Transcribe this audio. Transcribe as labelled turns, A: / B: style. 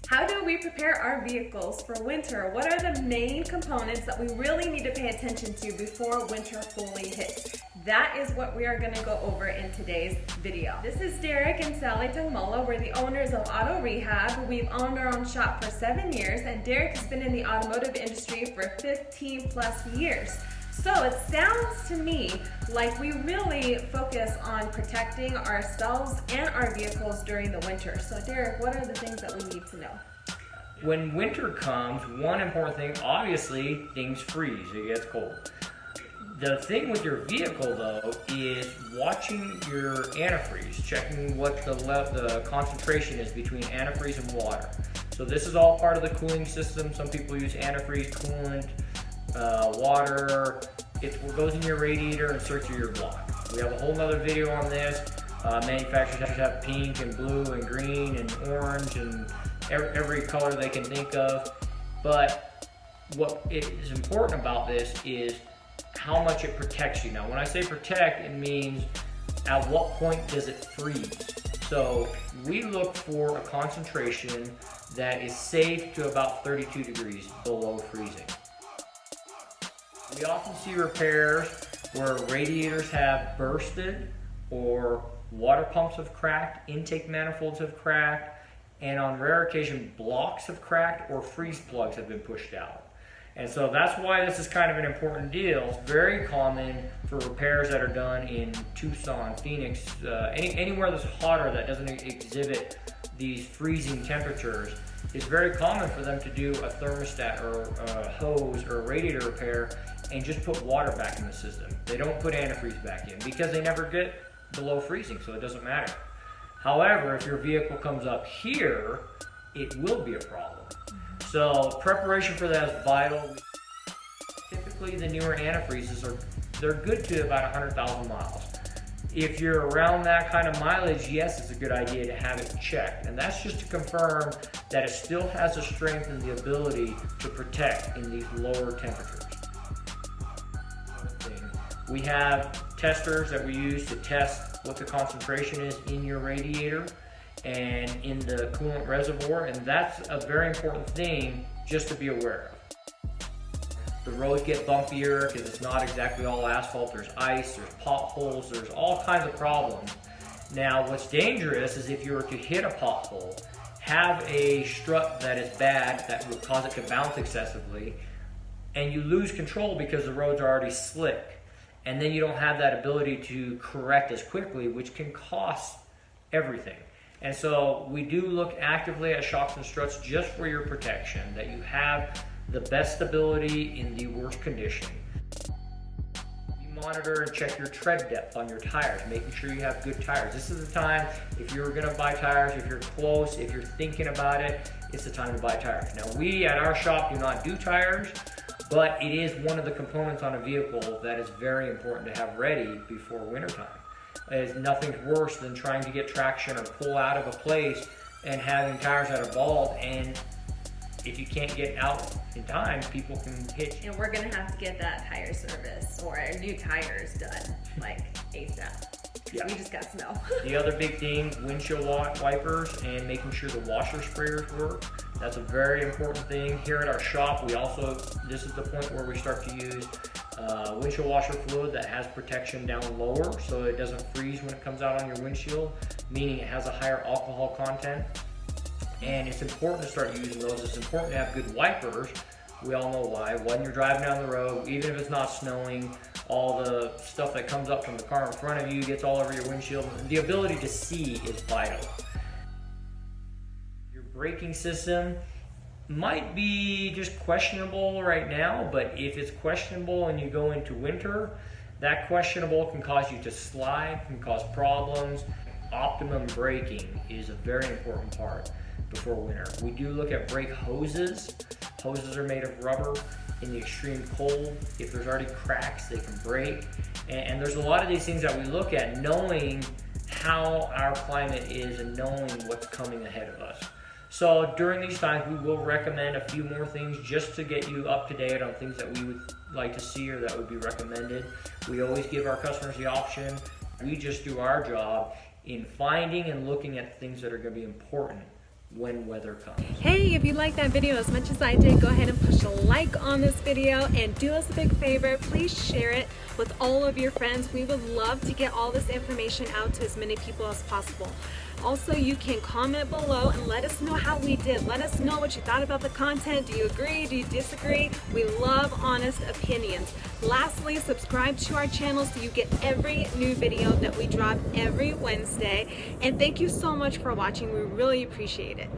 A: How do we prepare our vehicles for winter? What are the main components that we really need to pay attention to before winter fully hits? That is what we are going to go over in today's video. This is Derek and Sally Tangmola. We're the owners of Auto Rehab. We've owned our own shop for 7 years, and Derek has been in the automotive industry for 15 plus years. So it sounds to me like we really focus on protecting ourselves and our vehicles during the winter. So Derek, what are the things that we need to know?
B: When winter comes, one important thing, obviously things freeze, it gets cold. The thing with your vehicle though is watching your antifreeze, checking what the concentration is between antifreeze and water. So this is all part of the cooling system. Some people use antifreeze, coolant, water. It's what goes in your radiator and circuits your block. We have a whole nother video on this. Manufacturers have pink and blue and green and orange and every color they can think of. But what is important about this is how much it protects you. Now when I say protect, it means at what point does it freeze. So we look for a concentration that is safe to about 32 degrees below freezing. We often see repairs where radiators have bursted or water pumps have cracked, intake manifolds have cracked, and on rare occasion blocks have cracked or freeze plugs have been pushed out. And so that's why this is kind of an important deal. It's very common for repairs that are done in Tucson, Phoenix, anywhere that's hotter that doesn't exhibit these freezing temperatures. It's very common for them to do a thermostat or a hose or a radiator repair and just put water back in the system. They don't put antifreeze back in because they never get below freezing, so it doesn't matter. However, if your vehicle comes up here, it will be a problem. So preparation for that is vital. Typically the newer antifreezes they're good to about 100,000 miles. If you're around that kind of mileage, yes, it's a good idea to have it checked. And that's just to confirm that it still has the strength and the ability to protect in these lower temperatures. We have testers that we use to test what the concentration is in your radiator and in the coolant reservoir, and that's a very important thing just to be aware of. The roads get bumpier because it's not exactly all asphalt. There's ice, there's potholes, there's all kinds of problems. Now what's dangerous is if you were to hit a pothole, have a strut that is bad that would cause it to bounce excessively, and you lose control because the roads are already slick, and then you don't have that ability to correct as quickly, which can cost everything. And so we do look actively at shocks and struts just for your protection, that you have the best stability in the worst condition. You monitor and check your tread depth on your tires, making sure you have good tires. This is the time, if you're gonna buy tires, if you're close, if you're thinking about it, it's the time to buy tires. Now we at our shop do not do tires, but it is one of the components on a vehicle that is very important to have ready before wintertime. Nothing's worse than trying to get traction or pull out of a place and having tires that are bald, and if you can't get out in time, people can hit you.
A: And we're gonna have to get that tire service or new tires done like ASAP.
B: Yeah.
A: We just got snow.
B: The other big thing, windshield wipers and making sure the washer sprayers work. That's a very important thing. Here at our shop, this is the point where we start to use windshield washer fluid that has protection down lower so it doesn't freeze when it comes out on your windshield, meaning it has a higher alcohol content. And it's important to start using those. It's important to have good wipers. We all know why. When you're driving down the road, even if it's not snowing, all the stuff that comes up from the car in front of you gets all over your windshield. The ability to see is vital. Your braking system might be just questionable right now, but if it's questionable and you go into winter, that questionable can cause you to slide, can cause problems. Optimum braking is a very important part before winter. We do look at brake hoses. Hoses are made of rubber. In the extreme cold, if there's already cracks, they can break. And there's a lot of these things that we look at, knowing how our climate is and knowing what's coming ahead of us. So during these times, we will recommend a few more things just to get you up to date on things that we would like to see or that would be recommended. We always give our customers the option. We just do our job in finding and looking at things that are going to be important when weather comes.
A: Hey, if you liked that video as much as I did, go ahead and push a like on this video and do us a big favor. Please share it with all of your friends. We would love to get all this information out to as many people as possible. Also, you can comment below and let us know how we did. Let us know what you thought about the content. Do you agree? Do you disagree? We love honest opinions. Lastly, subscribe to our channel so you get every new video that we drop every Wednesday. And thank you so much for watching. We really appreciate it.